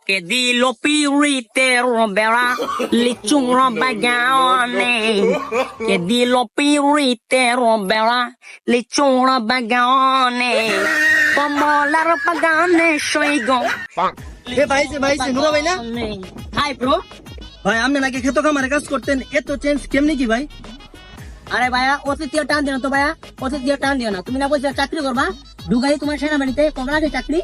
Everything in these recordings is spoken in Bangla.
que di lo piritero verá lichuro bagone que di lo piritero verá lichuro bagone como la ropa gane soy go এ ভাই নুরা ভাই না হাই ব্রো ভাই আপনি নাকি খেতো খামারে কাজ করতেন, এত চেঞ্জ কেমনি কি ভাই? আরে ভাইয়া অতিথিও টান দিও না তো ভাইয়া, অতিথিও টান দিও না। তুমি না বলছো চাকরি করবা, ঢুকাই তোমার সেনাবাহিনীতে কখন আছে চাকরি?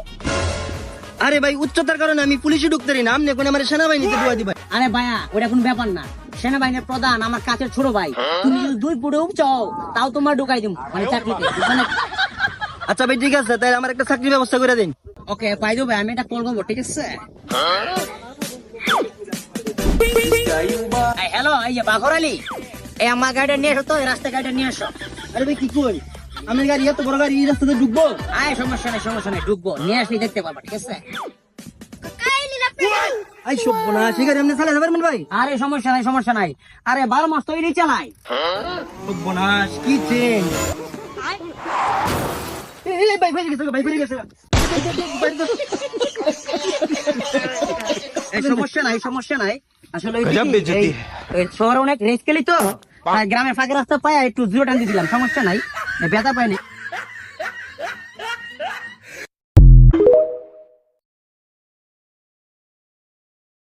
আরে ভাই উচ্চতার কারণে আমি পুলিশে ঢুকতে পারি না, আপনি এখন আমার সেনাবাহিনীতে ঢুকা দিবেন। আরে ভাইয়া ওটা কোন ব্যাপার না, সেনাবাহিনীর প্রধান আমার কাছের ছোট ভাই, তুমি যদি 2 ফুটে উপচাও তাও তোমার ঢুকাই দিব মানে চাকরিতে, বুঝলে না? আচ্ছা ভাই ঠিক আছে, তাই আমার একটা চাকরির ব্যবস্থা করে দিন। ওকে পাই দেবো ভাই, আমি এটা কল করবো, ঠিক আছে? হ্যালো, এই যে বাঘর আলী, এই আমার গাড়িটা নিয়ে এসো তো, এই রাস্তা গাড়িটা নিয়ে এসো। আরে ভাই কি কই, আমি গাড়ি এত বড় গাড়ি এই রাস্তাতে ঢুকবো? আয় সমস্যা নেই ঢুকবো, নিয়ে আসলে দেখতে পারবা, ঠিক আছে? আই সভ্য না, সেই গাড়ি আপনি চালাতে পারবেন ভাই? আরে সমস্যা নাই, আরে 12 মাস তো এই চালাই। সভ্য না, কি চেঞ্জ! ভাই ফেলে গেছে। এই সমস্যা নাই আসলে ওই শহরে অনেক রেস খেলি তো, আর গ্রামের ফাঁকে রাস্তা পায় একটু জিরো টান দিয়েছিলাম, সমস্যা নাই, ব্যথা পাইনি।